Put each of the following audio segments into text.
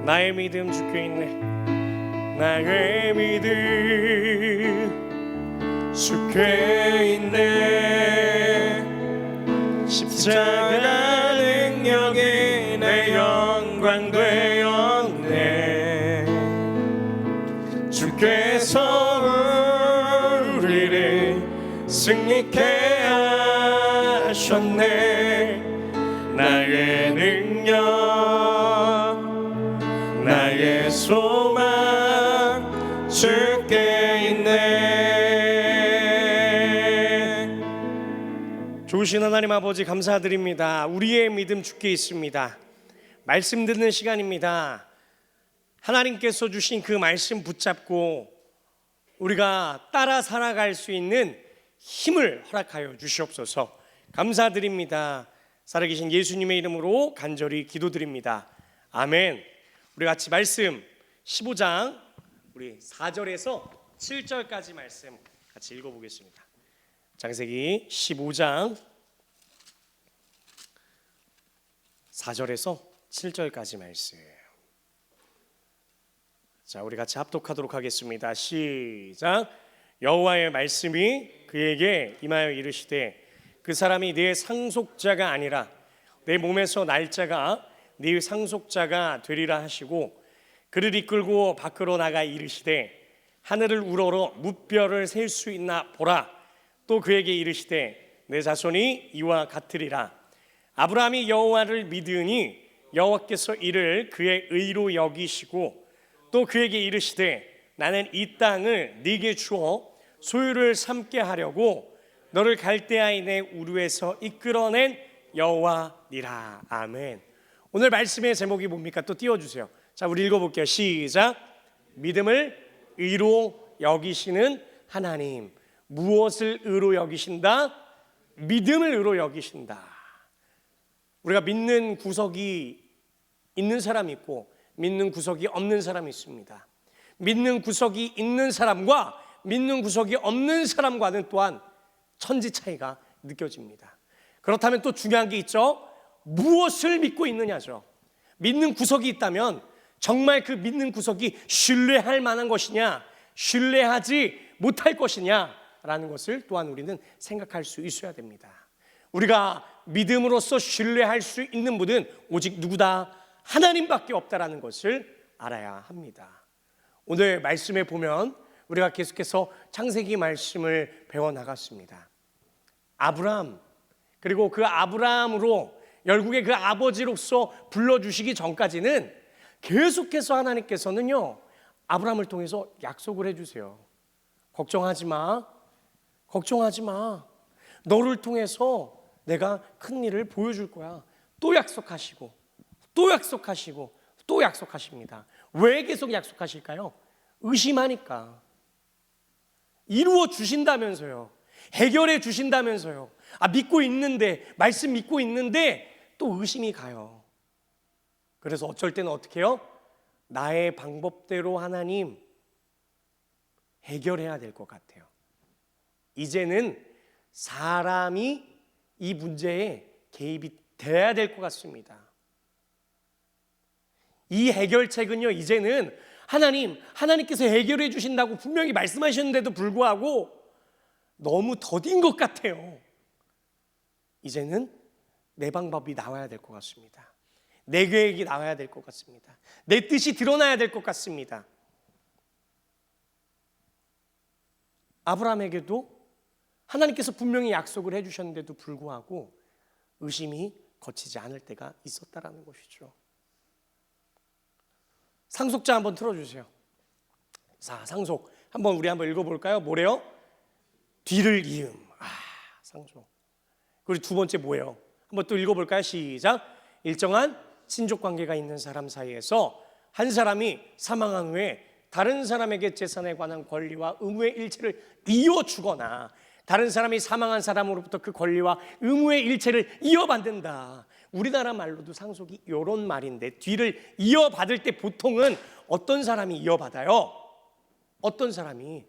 나의 믿음 주께 있네. 나의 믿음 주께 있네. 십자가 능력이 내 영광 되었네. 주께서 우리를 승리케 하셨네. 나의 능력, 나의 소망 주께 있네. 좋으신 하나님 아버지 감사드립니다. 우리의 믿음 주께 있습니다. 말씀 듣는 시간입니다. 하나님께서 주신 그 말씀 붙잡고 우리가 따라 살아갈 수 있는 힘을 허락하여 주시옵소서. 감사드립니다. 살아계신 예수님의 이름으로 간절히 기도드립니다. 아멘. 우리 같이 말씀 15장 우리 4절에서 7절까지 말씀 같이 읽어보겠습니다. 창세기 15장 4절에서 7절까지 말씀. 자, 우리 같이 합독하도록 하겠습니다. 시작. 여호와의 말씀이 그에게 임하여 이르시되 그 사람이 네 상속자가 아니라 내 몸에서 날 자가 네 상속자가 되리라 하시고 그를 이끌고 밖으로 나가 이르시되 하늘을 우러러 무뼈를 셀 수 있나 보라. 또 그에게 이르시되 내 자손이 이와 같으리라. 아브라함이 여호와를 믿으니 여호와께서 이를 그의 의로 여기시고 또 그에게 이르시되 나는 이 땅을 네게 주어 소유를 삼게 하려고 너를 갈대아인의 우르에서 이끌어낸 여호와니라. 아멘. 오늘 말씀의 제목이 뭡니까? 또 띄워주세요. 자, 우리 읽어볼게요. 시작. 믿음을 의로 여기시는 하나님. 무엇을 의로 여기신다? 믿음을 의로 여기신다. 우리가 믿는 구석이 있는 사람이 있고 믿는 구석이 없는 사람이 있습니다. 믿는 구석이 있는 사람과 믿는 구석이 없는 사람과는 또한 천지 차이가 느껴집니다. 그렇다면 또 중요한 게 있죠. 무엇을 믿고 있느냐죠. 믿는 구석이 있다면 정말 그 믿는 구석이 신뢰할 만한 것이냐, 신뢰하지 못할 것이냐라는 것을 또한 우리는 생각할 수 있어야 됩니다. 우리가 믿음으로써 신뢰할 수 있는 분은 오직 누구다? 하나님밖에 없다라는 것을 알아야 합니다. 오늘 말씀에 보면 우리가 계속해서 창세기 말씀을 배워나갔습니다. 아브라함, 그리고 그 아브라함으로 열국의 그 아버지로서 불러주시기 전까지는 계속해서 하나님께서는요 아브라함을 통해서 약속을 해주세요. 걱정하지 마, 걱정하지 마. 너를 통해서 내가 큰 일을 보여줄 거야. 또 약속하시고 또 약속하시고 또 약속하십니다. 왜 계속 약속하실까요? 의심하니까. 이루어 주신다면서요. 해결해 주신다면서요. 믿고 있는데, 말씀 믿고 있는데 또 의심이 가요. 그래서 어쩔 때는 어떻게 해요? 나의 방법대로 하나님 해결해야 될 것 같아요. 이제는 사람이 이 문제에 개입이 돼야 될 것 같습니다. 이 해결책은요 이제는 하나님께서 해결해 주신다고 분명히 말씀하셨는데도 불구하고 너무 더딘 것 같아요. 이제는 내 방법이 나와야 될 것 같습니다. 내 계획이 나와야 될 것 같습니다. 내 뜻이 드러나야 될 것 같습니다. 아브라함에게도 하나님께서 분명히 약속을 해주셨는데도 불구하고 의심이 거치지 않을 때가 있었다라는 것이죠. 상속자 한번 틀어주세요. 자, 상속 한번 우리 한번 읽어볼까요? 뭐래요? 뒤를 이음. 상속. 그리고 두 번째 뭐예요? 한번 또 읽어볼까요? 시작. 일정한 친족 관계가 있는 사람 사이에서 한 사람이 사망한 후에 다른 사람에게 재산에 관한 권리와 의무의 일체를 이어주거나 다른 사람이 사망한 사람으로부터 그 권리와 의무의 일체를 이어받는다. 우리나라 말로도 상속이 이런 말인데 뒤를 이어받을 때 보통은 어떤 사람이 이어받아요? 어떤 사람이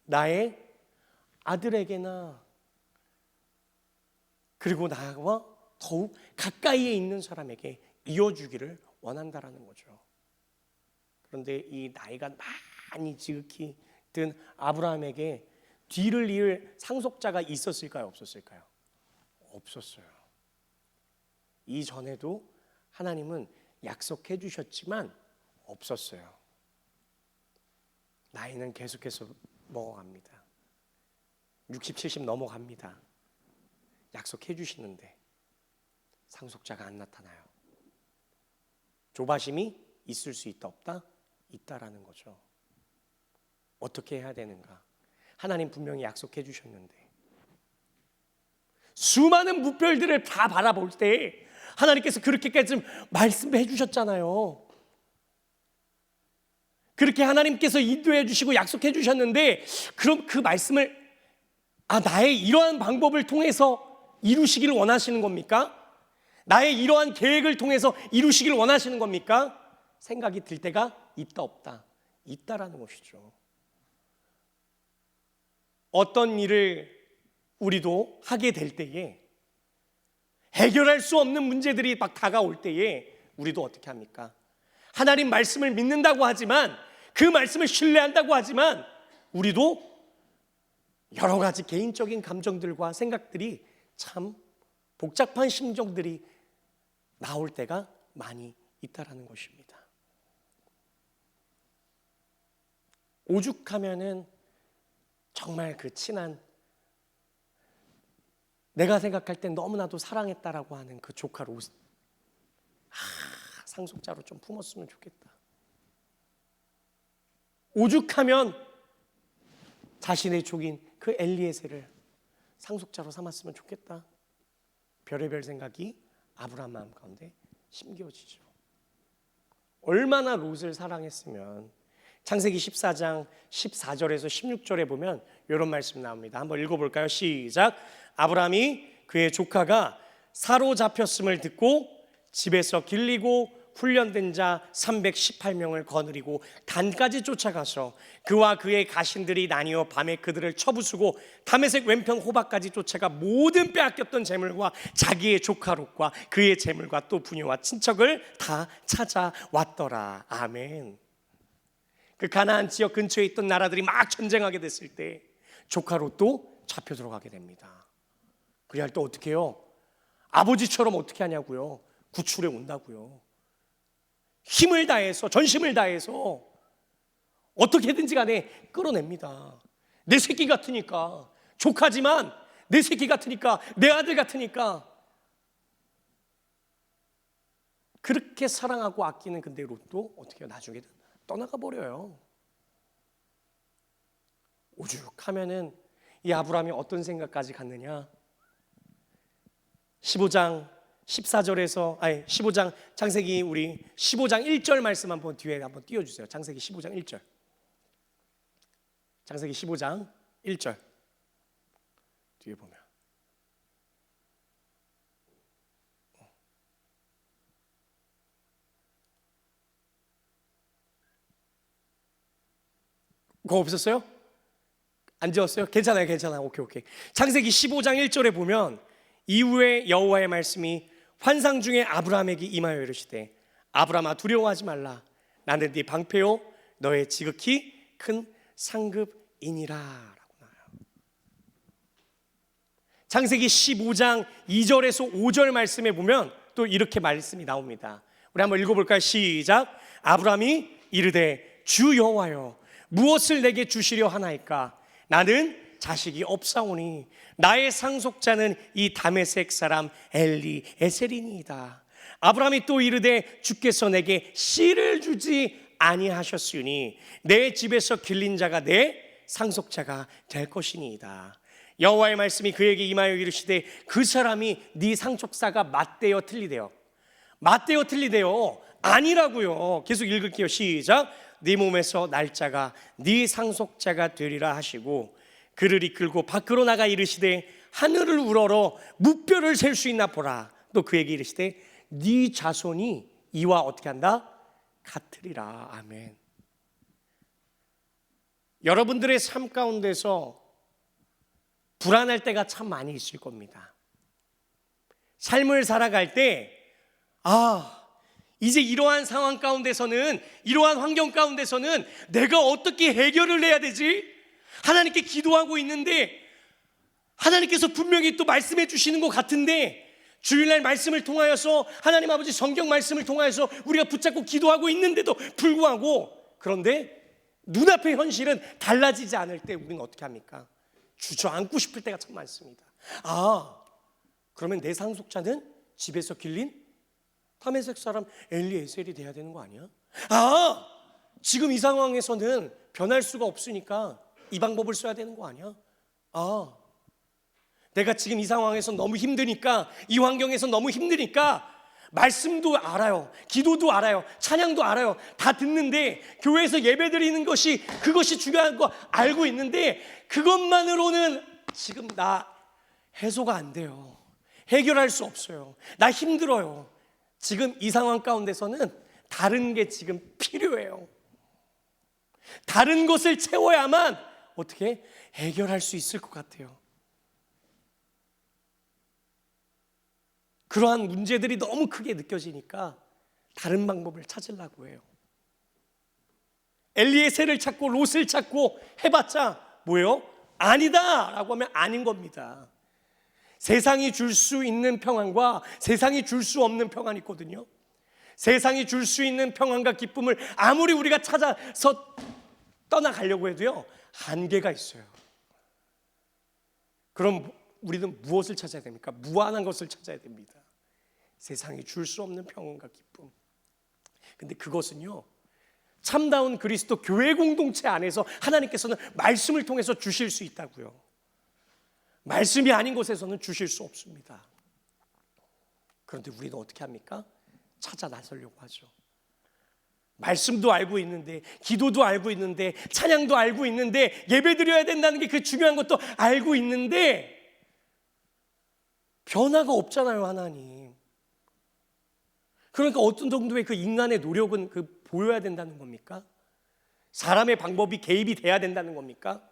나의 아들에게나 그리고 나와 더욱 가까이에 있는 사람에게 이어주기를 원한다라는 거죠. 그런데 이 나이가 많이 지극히 든 아브라함에게 뒤를 이을 상속자가 있었을까요? 없었을까요? 없었어요. 이전에도 하나님은 약속해 주셨지만 없었어요. 나이는 계속해서 먹어갑니다. 60, 70 넘어갑니다. 약속해 주시는데 상속자가 안 나타나요. 조바심이 있을 수 있다 없다? 있다라는 거죠. 어떻게 해야 되는가? 하나님 분명히 약속해 주셨는데 수많은 무별들을 다 바라볼 때 하나님께서 그렇게까지 말씀해 주셨잖아요. 그렇게 하나님께서 인도해 주시고 약속해 주셨는데 그럼 그 말씀을 나의 이러한 방법을 통해서 이루시기를 원하시는 겁니까? 나의 이러한 계획을 통해서 이루시기를 원하시는 겁니까? 생각이 들 때가 있다 없다? 있다라는 것이죠. 어떤 일을 우리도 하게 될 때에 해결할 수 없는 문제들이 막 다가올 때에 우리도 어떻게 합니까? 하나님 말씀을 믿는다고 하지만 그 말씀을 신뢰한다고 하지만 우리도 여러 가지 개인적인 감정들과 생각들이 참 복잡한 심정들이 나올 때가 많이 있다라는 것입니다. 오죽하면은 정말 그 친한 내가 생각할 땐 너무나도 사랑했다라고 하는 그 조카 로스 상속자로 좀 품었으면 좋겠다. 오죽하면 자신의 족인 그 엘리에셀을 상속자로 삼았으면 좋겠다. 별의별 생각이 아브라함 마음 가운데 심겨지죠. 얼마나 롯을 사랑했으면. 창세기 14장 14절에서 16절에 보면 이런 말씀 나옵니다. 한번 읽어볼까요? 시작. 아브라함이 그의 조카가 사로잡혔음을 듣고 집에서 길리고 훈련된 자 318명을 거느리고 단까지 쫓아가서 그와 그의 가신들이 나뉘어 밤에 그들을 쳐부수고 다메섹 왼편 호박까지 쫓아가 모든 빼앗겼던 재물과 자기의 조카 롯과 그의 재물과 또 부녀와 친척을 다 찾아왔더라. 아멘. 그 가나안 지역 근처에 있던 나라들이 막 전쟁하게 됐을 때 조카 롯도 잡혀 들어가게 됩니다. 그래야 할 때 어떻게 해요? 아버지처럼 어떻게 하냐고요? 구출해 온다고요. 힘을 다해서 전심을 다해서 어떻게든지 간에 끌어냅니다. 내 새끼 같으니까, 조카지만 내 새끼 같으니까, 내 아들 같으니까. 그렇게 사랑하고 아끼는 근데 롯도 어떻게 해요? 나중에 떠나가 버려요. 오죽하면은 이 아브라함이 어떤 생각까지 갔느냐? 15장 14절에서 15장 창세기 우리 15장 1절 말씀 한번 뒤에 한번 띄워 주세요. 창세기 15장 1절. 창세기 15장 1절. 뒤에 보면 그거 없었어요? 안 지웠어요? 괜찮아요. 오케이. 창세기 15장 1절에 보면 이후에 여호와의 말씀이 환상 중에 아브라함에게 임하여 이르시되 아브라함아 두려워하지 말라. 나는 네 방패요 너의 지극히 큰 상급이니라 라고 나와요. 창세기 15장 2절에서 5절 말씀에 보면 또 이렇게 말씀이 나옵니다. 우리 한번 읽어볼까요? 시작. 아브라함이 이르되 주 여호와여 무엇을 내게 주시려 하나이까? 나는 자식이 없사오니 나의 상속자는 이 다메섹 사람 엘리에셀이니이다. 아브라함이 또 이르되 주께서 내게 씨를 주지 아니하셨으니 내 집에서 길린 자가 내 상속자가 될 것이니이다. 여호와의 말씀이 그에게 임하여 이르시되 그 사람이 네 상속자가 맞대어 틀리대요. 아니라고요. 계속 읽을게요. 시작. 네 몸에서 날짜가 네 상속자가 되리라 하시고 그를 이끌고 밖으로 나가 이르시되 하늘을 우러러 무뼈를 셀 수 있나 보라. 또 그에게 이르시되 네 자손이 이와 어떻게 한다? 같으리라. 아멘. 여러분들의 삶 가운데서 불안할 때가 참 많이 있을 겁니다. 삶을 살아갈 때 이제 이러한 상황 가운데서는, 이러한 환경 가운데서는 내가 어떻게 해결을 해야 되지? 하나님께 기도하고 있는데 하나님께서 분명히 또 말씀해 주시는 것 같은데, 주일날 말씀을 통하여서, 하나님 아버지 성경 말씀을 통하여서 우리가 붙잡고 기도하고 있는데도 불구하고, 그런데 눈앞의 현실은 달라지지 않을 때 우리는 어떻게 합니까? 주저앉고 싶을 때가 참 많습니다. 그러면 내 상속자는 집에서 길린 다메섹 사람 엘리에셀이 돼야 되는 거 아니야? 지금 이 상황에서는 변할 수가 없으니까 이 방법을 써야 되는 거 아니야? 내가 지금 이 상황에서 너무 힘드니까, 이 환경에서 너무 힘드니까 말씀도 알아요, 기도도 알아요, 찬양도 알아요, 다 듣는데, 교회에서 예배드리는 것이, 그것이 중요한 거 알고 있는데 그것만으로는 지금 나 해소가 안 돼요. 해결할 수 없어요. 나 힘들어요. 지금 이 상황 가운데서는 다른 게 지금 필요해요. 다른 것을 채워야만 어떻게 해결할 수 있을 것 같아요. 그러한 문제들이 너무 크게 느껴지니까 다른 방법을 찾으려고 해요. 엘리에셀을 찾고 롯을 찾고 해봤자 뭐예요? 아니다 라고 하면 아닌 겁니다. 세상이 줄 수 있는 평안과 세상이 줄 수 없는 평안이 있거든요. 세상이 줄 수 있는 평안과 기쁨을 아무리 우리가 찾아서 떠나가려고 해도요, 한계가 있어요. 그럼 우리는 무엇을 찾아야 됩니까? 무한한 것을 찾아야 됩니다. 세상이 줄 수 없는 평안과 기쁨. 근데 그것은요, 참다운 그리스도 교회 공동체 안에서 하나님께서는 말씀을 통해서 주실 수 있다고요. 말씀이 아닌 곳에서는 주실 수 없습니다. 그런데 우리는 어떻게 합니까? 찾아 나서려고 하죠. 말씀도 알고 있는데, 기도도 알고 있는데, 찬양도 알고 있는데, 예배드려야 된다는 게 그 중요한 것도 알고 있는데 변화가 없잖아요, 하나님. 그러니까 어떤 정도의 그 인간의 노력은 보여야 된다는 겁니까? 사람의 방법이 개입이 돼야 된다는 겁니까?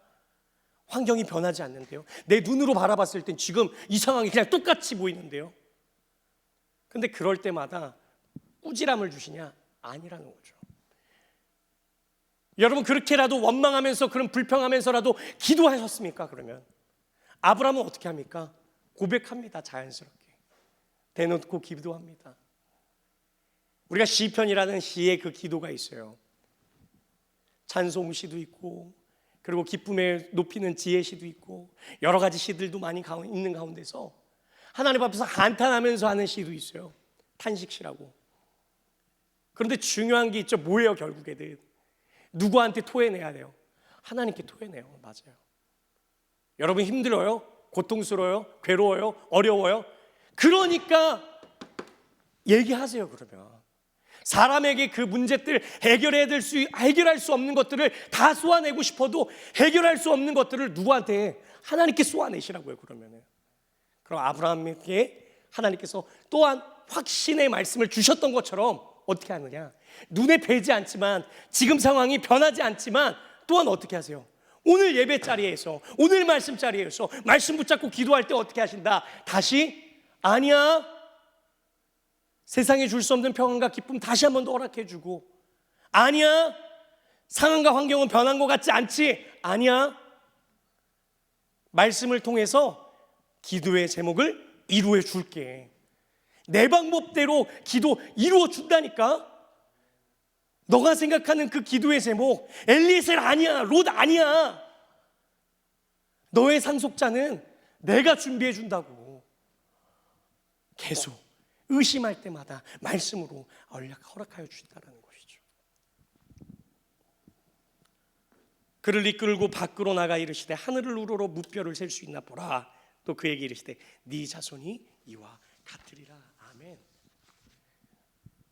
환경이 변하지 않는데요. 내 눈으로 바라봤을 땐 지금 이 상황이 그냥 똑같이 보이는데요. 근데 그럴 때마다 꾸지람을 주시냐? 아니라는 거죠. 여러분, 그렇게라도 원망하면서, 그런 불평하면서라도 기도하셨습니까? 그러면 아브라함은 어떻게 합니까? 고백합니다. 자연스럽게 대놓고 기도합니다. 우리가 시편이라는 시의 그 기도가 있어요. 찬송시도 있고, 그리고 기쁨에 높이는 지혜시도 있고, 여러 가지 시들도 많이 있는 가운데서 하나님 앞에서 한탄하면서 하는 시도 있어요. 탄식시라고. 그런데 중요한 게 있죠. 뭐예요? 결국에는 누구한테 토해내야 돼요? 하나님께 토해내요. 맞아요. 여러분 힘들어요? 고통스러워요? 괴로워요? 어려워요? 그러니까 얘기하세요. 그러면 사람에게 그 문제들 해결할 수 없는 것들을 다 쏘아내고 싶어도 해결할 수 없는 것들을 누구한테? 하나님께 쏘아내시라고요. 그러면은. 그럼 아브라함에게 하나님께서 또한 확신의 말씀을 주셨던 것처럼 어떻게 하느냐? 눈에 뵈지 않지만, 지금 상황이 변하지 않지만 또한 어떻게 하세요? 오늘 예배 자리에서, 오늘 말씀 자리에서 말씀 붙잡고 기도할 때 어떻게 하신다? 다시 아니야, 세상에 줄 수 없는 평안과 기쁨 다시 한 번 더 허락해 주고, 아니야, 상황과 환경은 변한 것 같지 않지? 아니야, 말씀을 통해서 기도의 제목을 이루어 줄게. 내 방법대로 기도 이루어 준다니까. 너가 생각하는 그 기도의 제목 엘리에셀 아니야, 롯 아니야. 너의 상속자는 내가 준비해 준다고. 계속 의심할 때마다 말씀으로 허락하여 주신다는 것이죠. 그를 이끌고 밖으로 나가 이르시되 하늘을 우러러 무뼈를 셀 수 있나 보라. 또 그에게 이르시되 네 자손이 이와 같으리라. 아멘.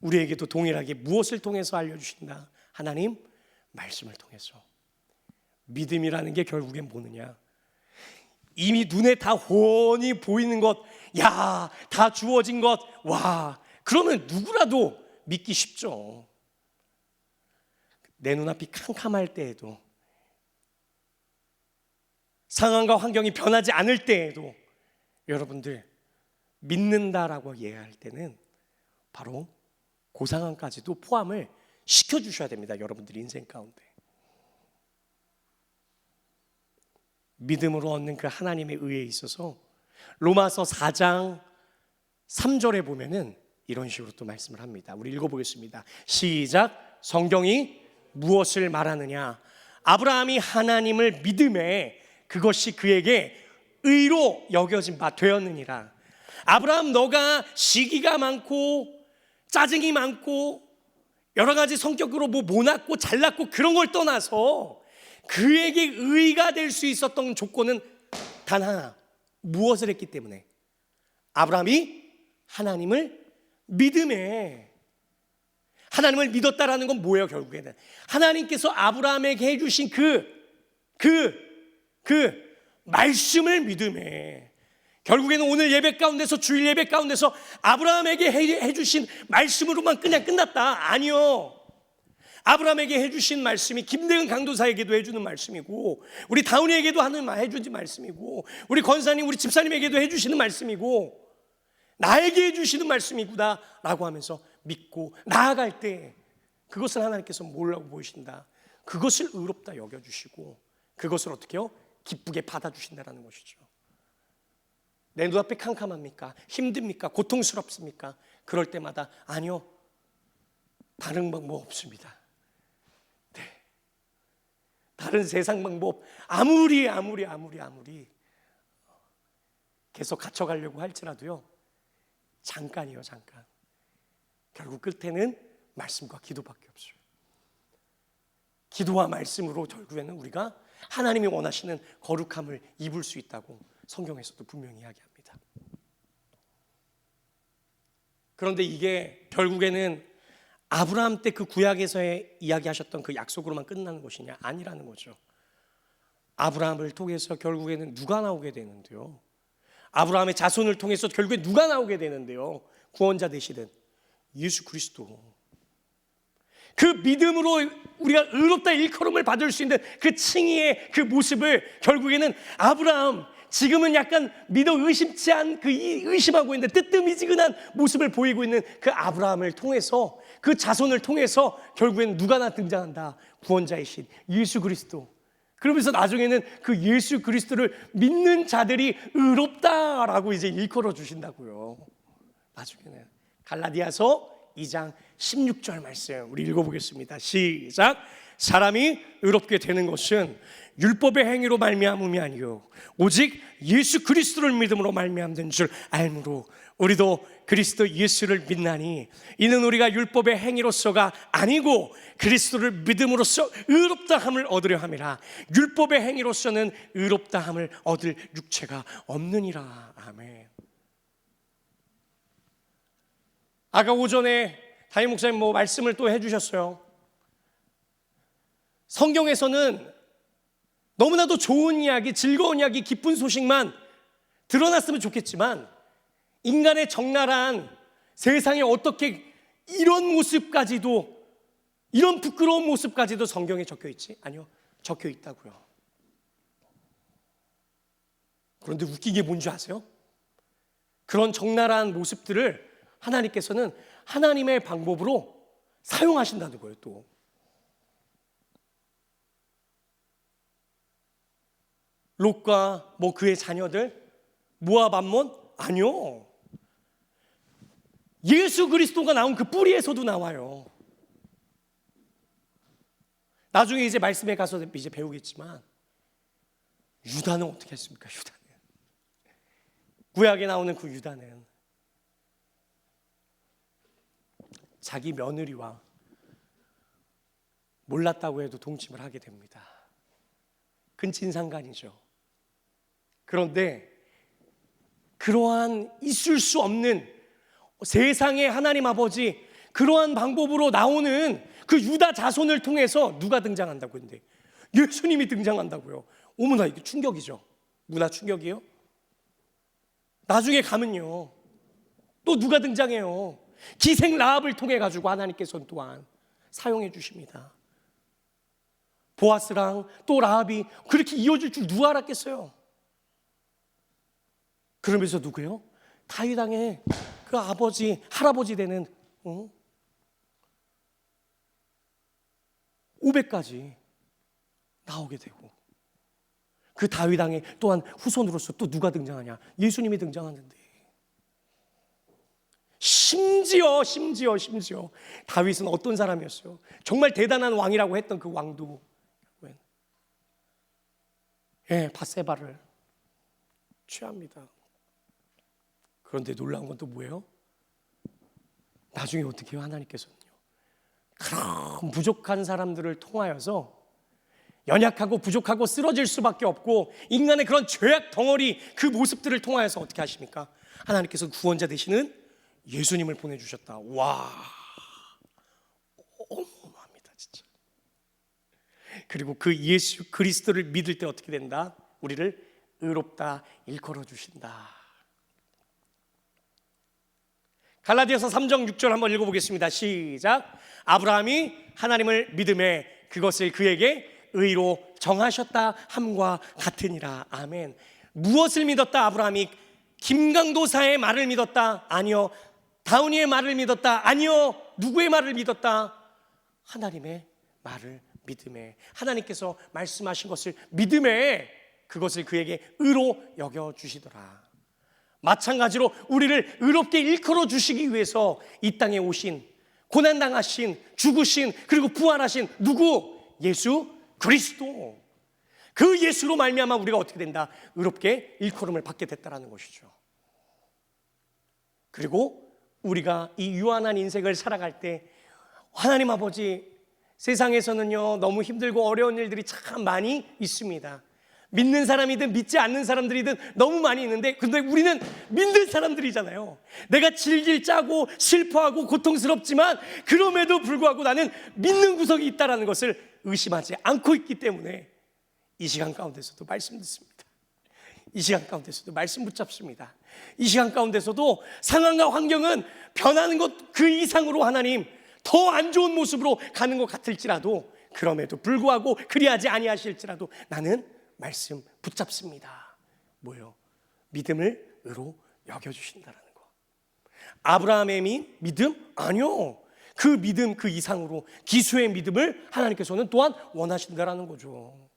우리에게도 동일하게 무엇을 통해서 알려주신다? 하나님 말씀을 통해서. 믿음이라는 게 결국엔 뭐느냐? 이미 눈에 다 훤히 보이는 것, 야, 다 주어진 것, 와, 그러면 누구라도 믿기 쉽죠. 내 눈앞이 캄캄할 때에도, 상황과 환경이 변하지 않을 때에도 여러분들 믿는다라고 이해할 때는 바로 그 상황까지도 포함을 시켜주셔야 됩니다. 여러분들 인생 가운데 믿음으로 얻는 그 하나님의 의에 있어서 로마서 4장 3절에 보면은 이런 식으로 또 말씀을 합니다. 우리 읽어보겠습니다. 시작. 성경이 무엇을 말하느냐? 아브라함이 하나님을 믿음에 그것이 그에게 의로 여겨진 바 되었느니라. 아브라함, 너가 시기가 많고 짜증이 많고 여러 가지 성격으로 모났고 잘났고 그런 걸 떠나서 그에게 의가 될 수 있었던 조건은 단 하나. 무엇을 했기 때문에? 아브라함이 하나님을 믿음에, 하나님을 믿었다라는 건 뭐예요? 결국에는 하나님께서 아브라함에게 해주신 그 말씀을 믿음에, 결국에는 오늘 예배 가운데서, 주일 예배 가운데서 아브라함에게 해주신 말씀으로만 그냥 끝났다? 아니요. 아브라함에게 해주신 말씀이 김대근 강도사에게도 해주는 말씀이고, 우리 다운이에게도 해주신 말씀이고, 우리 권사님, 우리 집사님에게도 해주시는 말씀이고, 나에게 해주시는 말씀이구나 라고 하면서 믿고 나아갈 때 그것을 하나님께서 뭐라고 보이신다? 그것을 의롭다 여겨주시고 그것을 어떻게 해요? 기쁘게 받아주신다라는 것이죠. 내 눈앞에 캄캄합니까? 힘듭니까? 고통스럽습니까? 그럴 때마다 아니요, 다른 방법 없습니다. 네. 다른 세상 방법 아무리 계속 갇혀가려고 할지라도요, 잠깐이요, 잠깐. 결국 끝에는 말씀과 기도밖에 없어요. 기도와 말씀으로 결국에는 우리가 하나님이 원하시는 거룩함을 입을 수 있다고 성경에서도 분명히 이야기합니다. 그런데 이게 결국에는 아브라함 때 그 구약에서의 이야기하셨던 그 약속으로만 끝나는 것이냐? 아니라는 거죠. 아브라함을 통해서 결국에는 누가 나오게 되는데요? 아브라함의 자손을 통해서 결국에 누가 나오게 되는데요? 구원자 되시는 예수 그리스도. 그 믿음으로 우리가 의롭다 일컬음을 받을 수 있는 그 칭의의 그 모습을 결국에는 아브라함, 지금은 약간 믿어 의심치 않은 그 의심하고 있는 뜨뜻미지근한 모습을 보이고 있는 그 아브라함을 통해서, 그 자손을 통해서 결국에는 누가 등장한다? 구원자이신 예수 그리스도. 그러면서 나중에는 그 예수 그리스도를 믿는 자들이 의롭다라고 이제 일컬어 주신다고요. 나중에는 갈라디아서 2장 16절 말씀 우리 읽어보겠습니다. 시작. 사람이 의롭게 되는 것은 율법의 행위로 말미암음이 아니요 오직 예수 그리스도를 믿음으로 말미암는 줄 알므로 우리도 그리스도 예수를 믿나니 이는 우리가 율법의 행위로서가 아니고 그리스도를 믿음으로써 의롭다함을 얻으려 함이라. 율법의 행위로서는 의롭다함을 얻을 육체가 없느니라. 아멘. 아까 오전에 담임 목사님 말씀을 또 해주셨어요. 성경에서는 너무나도 좋은 이야기, 즐거운 이야기, 기쁜 소식만 드러났으면 좋겠지만 인간의 적나라한 세상에 어떻게 이런 모습까지도, 이런 부끄러운 모습까지도 성경에 적혀 있지? 아니요, 적혀 있다고요. 그런데 웃긴 게 뭔지 아세요? 그런 적나라한 모습들을 하나님께서는 하나님의 방법으로 사용하신다는 거예요. 또 롯과 그의 자녀들, 모압, 암몬? 아니요, 예수 그리스도가 나온 그 뿌리에서도 나와요. 나중에 이제 말씀에 가서 이제 배우겠지만 유다는 어떻게 했습니까? 유다는, 구약에 나오는 그 유다는 자기 며느리와 몰랐다고 해도 동침을 하게 됩니다. 근친상간이죠. 그런데 그러한 있을 수 없는 세상의 하나님 아버지, 그러한 방법으로 나오는 그 유다 자손을 통해서 누가 등장한다고 했는데 예수님이 등장한다고요. 어머나, 이게 충격이죠. 문화 충격이에요. 나중에 가면요, 또 누가 등장해요? 기생 라합을 통해 가지고 하나님께서는 또한 사용해 주십니다. 보아스랑 또 라합이 그렇게 이어질 줄 누가 알았겠어요? 그러면서 누구예요? 다윗 왕의 그 아버지, 할아버지 되는 500까지 나오게 되고, 그 다윗 왕의 또한 후손으로서 또 누가 등장하냐? 예수님이 등장하는데, 심지어 다윗은 어떤 사람이었어요? 정말 대단한 왕이라고 했던 그 왕도 밧세바를 취합니다. 그런데 놀라운 건 또 뭐예요? 나중에 어떻게 해요? 하나님께서는요, 그런 부족한 사람들을 통하여서 연약하고 부족하고 쓰러질 수밖에 없고 인간의 그런 죄악 덩어리, 그 모습들을 통하여서 어떻게 하십니까? 하나님께서 구원자 되시는 예수님을 보내주셨다. 와, 어마어마합니다 진짜. 그리고 그 예수 그리스도를 믿을 때 어떻게 된다? 우리를 의롭다 일컬어 주신다. 갈라디아서 3장 6절 한번 읽어보겠습니다. 시작. 아브라함이 하나님을 믿음에 그것을 그에게 의로 정하셨다 함과 같으니라. 아멘. 무엇을 믿었다? 아브라함이 김강도사의 말을 믿었다? 아니요. 다운이의 말을 믿었다? 아니요. 누구의 말을 믿었다? 하나님의 말을 믿음에, 하나님께서 말씀하신 것을 믿음에 그것을 그에게 의로 여겨주시더라. 마찬가지로 우리를 의롭게 일컬어 주시기 위해서 이 땅에 오신, 고난당하신, 죽으신, 그리고 부활하신 누구? 예수 그리스도. 그 예수로 말미암아 우리가 어떻게 된다? 의롭게 일컬음을 받게 됐다라는 것이죠. 그리고 우리가 이 유한한 인생을 살아갈 때, 하나님 아버지, 세상에서는요 너무 힘들고 어려운 일들이 참 많이 있습니다. 믿는 사람이든 믿지 않는 사람들이든 너무 많이 있는데, 근데 우리는 믿는 사람들이잖아요. 내가 질질 짜고 슬퍼하고 고통스럽지만 그럼에도 불구하고 나는 믿는 구석이 있다는 것을 의심하지 않고 있기 때문에 이 시간 가운데서도 말씀 듣습니다. 이 시간 가운데서도 말씀 붙잡습니다. 이 시간 가운데서도 상황과 환경은 변하는 것 그 이상으로 하나님 더 안 좋은 모습으로 가는 것 같을지라도, 그럼에도 불구하고 그리하지 아니하실지라도 나는 말씀 붙잡습니다. 뭐요? 믿음을 의로 여겨주신다는 거. 아브라함의 믿음? 아니요. 그 믿음 그 이상으로 기수의 믿음을 하나님께서는 또한 원하신다라는 거죠.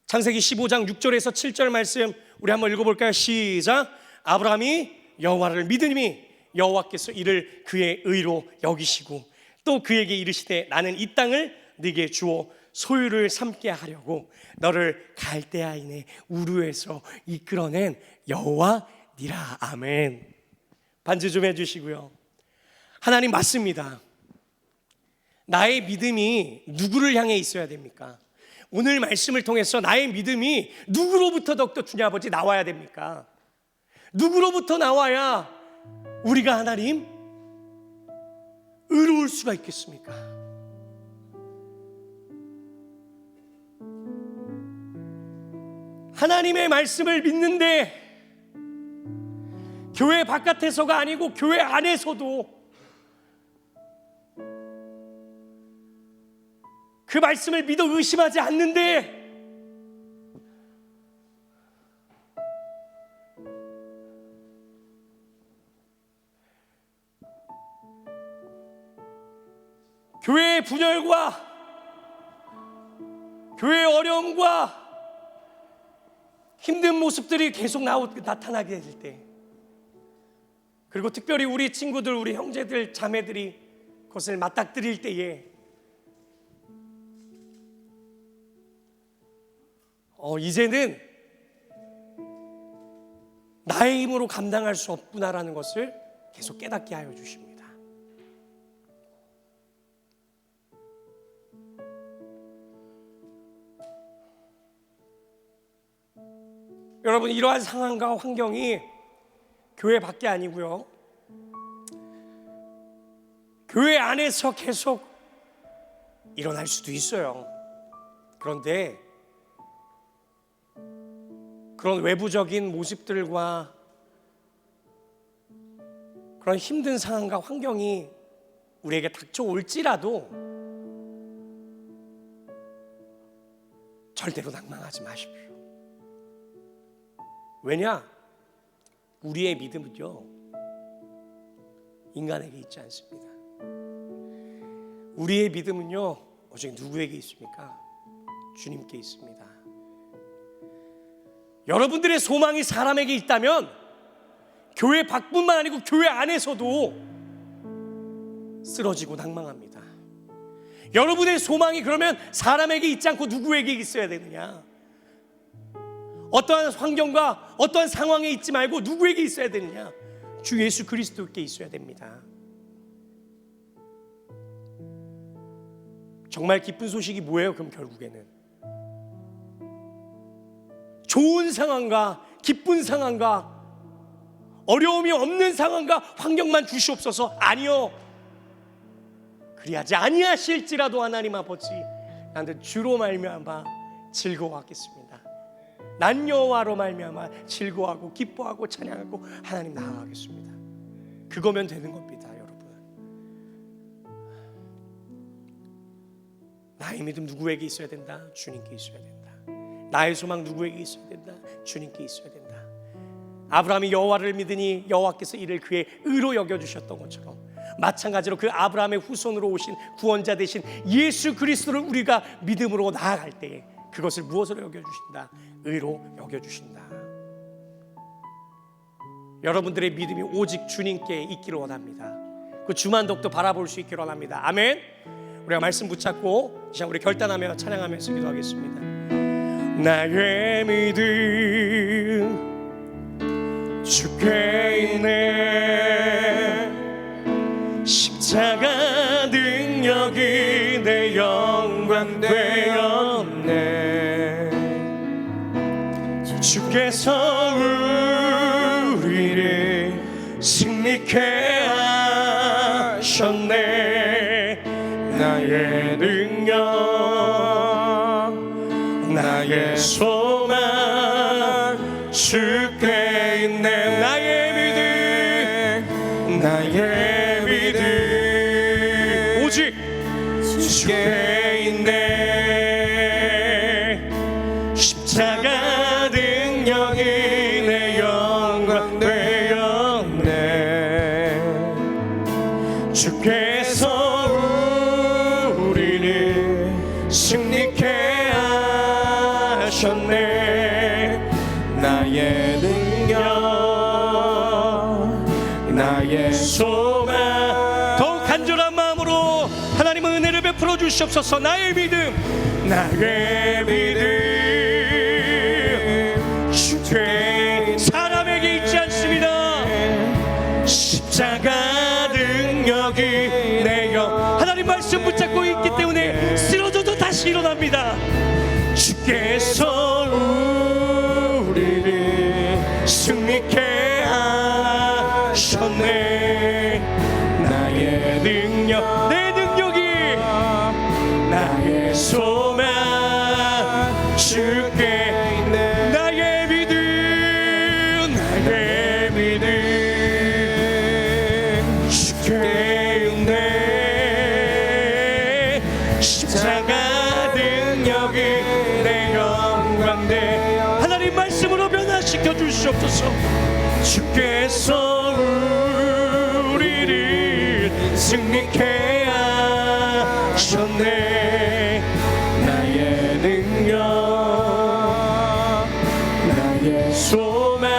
창세기 15장 6절에서 7절 말씀 우리 한번 읽어볼까요? 시작. 아브라함이 여호와를 믿으니 여호와께서 이를 그의 의로 여기시고 또 그에게 이르시되 나는 이 땅을 네게 주어 소유를 삼게 하려고 너를 갈대아인의 우르에서 이끌어낸 여호와니라. 아멘. 반주 좀 해주시고요. 하나님 맞습니다. 나의 믿음이 누구를 향해 있어야 됩니까? 오늘 말씀을 통해서 나의 믿음이 누구로부터 더욱더 주님 아버지 나와야 됩니까? 누구로부터 나와야 우리가 하나님 의로울 수가 있겠습니까? 하나님의 말씀을 믿는데 교회 바깥에서가 아니고 교회 안에서도 그 말씀을 믿어 의심하지 않는데 교회의 분열과 교회의 어려움과 힘든 모습들이 계속 나타나게 될 때, 그리고 특별히 우리 친구들, 우리 형제들, 자매들이 그것을 맞닥뜨릴 때에 이제는 나의 힘으로 감당할 수 없구나라는 것을 계속 깨닫게 하여 주십니다. 여러분, 이러한 상황과 환경이 교회 밖에 아니고요, 교회 안에서 계속 일어날 수도 있어요. 그런데 그런 외부적인 모습들과 그런 힘든 상황과 환경이 우리에게 닥쳐올지라도 절대로 낭망하지 마십시오. 왜냐? 우리의 믿음은요 인간에게 있지 않습니다. 우리의 믿음은요 오직 누구에게 있습니까? 주님께 있습니다. 여러분들의 소망이 사람에게 있다면 교회 밖뿐만 아니고 교회 안에서도 쓰러지고 낭망합니다. 여러분의 소망이 그러면 사람에게 있지 않고 누구에게 있어야 되느냐? 어떠한 환경과 어떠한 상황에 있지 말고 누구에게 있어야 되느냐? 주 예수 그리스도께 있어야 됩니다. 정말 기쁜 소식이 뭐예요? 그럼 결국에는 좋은 상황과 기쁜 상황과 어려움이 없는 상황과 환경만 주시옵소서. 아니요, 그리하지 아니하실지라도 하나님 아버지, 나는 주로 말미암아 즐거워하겠습니다. 난 여호와로 말미암아 즐거워하고 기뻐하고 찬양하고 하나님 나아가겠습니다. 그거면 되는 겁니다. 여러분, 나의 믿음 누구에게 있어야 된다? 주님께 있어야 된다. 나의 소망 누구에게 있어야 된다? 주님께 있어야 된다. 아브라함이 여호와를 믿으니 여호와께서 이를 그의 의로 여겨주셨던 것처럼 마찬가지로 그 아브라함의 후손으로 오신 구원자 되신 예수 그리스도를 우리가 믿음으로 나아갈 때에 그것을 무엇으로 여겨주신다? 의로 여겨주신다. 여러분들의 믿음이 오직 주님께 있기를 원합니다. 그 주만 더욱더 바라볼 수 있기를 원합니다. 아멘. 우리가 말씀 붙잡고 이제 우리 결단하며 찬양하면서 기도하겠습니다. 나의 믿음 주께 있네. 십자가 능력이 내 영광 되었네. 주께서 우리를 승리케 하셨네. 나의 능력 나의 소망 주께 있네. 나의 믿음 나의 믿음 오직 주께 있네. 십자가 능력이 내 영광 되었네. 주께서 우리를 승리케 하셨네. 나의 능력 나의 소망 더욱 간절한 마음으로 하나님은 은혜를 베풀어 주시옵소서. 나의 믿음 나의 믿음 주께 사람에게 있지 않습니다. 십자가 능력이 내여 하나님 말씀 붙잡고 있기 때문에 쓰러져도 다시 일어납니다. 주께서 우리를 승리케 하셨네. 나의 능력 내 능력이 나의 소망 주께 있네. 나의 믿음 나의 믿음 주께 있네. 십자가 능력이 내 영광 돼 하나님 말씀으로 변화시켜 주시옵소서. 주께서 우리를 승리케 하셨네. 나의 능력 나의 소망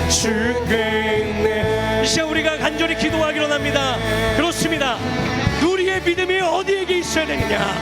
주께 있네. 이 시간 우리가 간절히 기도하기로 합니다. 그렇습니다. 우리의 믿음이 어디에게 있어야 되느냐?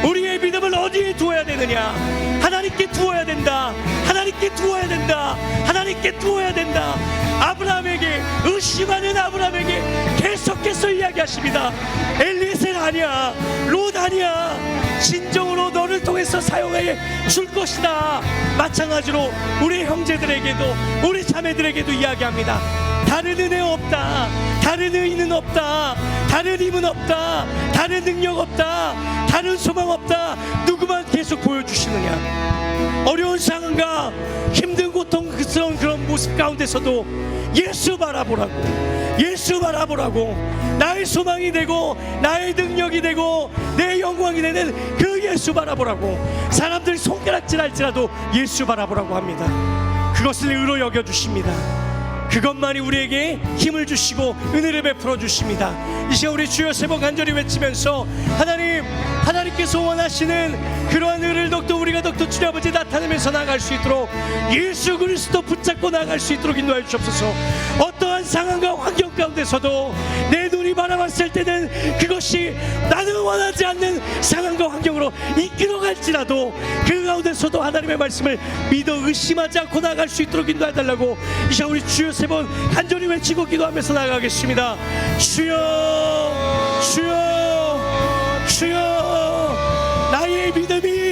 우리의 믿음을 어디에 두어야 되느냐? 하나님께 두어야 된다. 하나님께 두어야 된다. 하나님께 두어야 된다. 아브라함에게 의심하는 아브라함에게 계속해서 이야기하십니다. 엘리에셀 아니야, 롯 아니야, 진정으로 너를 통해서 사용해 줄 것이다. 마찬가지로 우리 형제들에게도 우리 자매들에게도 이야기합니다. 다른 은혜 없다. 다른 의는 없다. 다른 힘은 없다. 다른 능력 없다. 다른 소망 없다. 누구만 계속 보여주시느냐? 어려운 상황과 힘든 고통스러운 그런 모습 가운데서도 예수 바라보라고, 예수 바라보라고. 나의 소망이 되고 나의 능력이 되고 내 영광이 되는 그 예수 바라보라고. 사람들이 손가락질할지라도 예수 바라보라고 합니다. 그것을 의로 여겨주십니다. 그것만이 우리에게 힘을 주시고 은혜를 베풀어 주십니다. 이 시간 우리 주여 세 번 간절히 외치면서 하나님께서 원하시는 그러한 은혜를 더욱더 우리가 더욱더 주님 아버지 나타내면서 나아갈 수 있도록 예수 그리스도 붙잡고 나아갈 수 있도록 인도하여 주옵소서. 어떠한 상황과 환경 가운데서도 내 눈이 바라봤을 때는 그것이 나는 원하지 않는 상황과 환경으로 이끌어 갈지라도 그 가운데서도 하나님의 말씀을 믿어 의심하지 않고 나아갈 수 있도록 인도해 달라고 이 시간 우리 주여 세 번 간절히 외치고 기도하면서 나아가겠습니다. 주여 주여 주여 나의 믿음이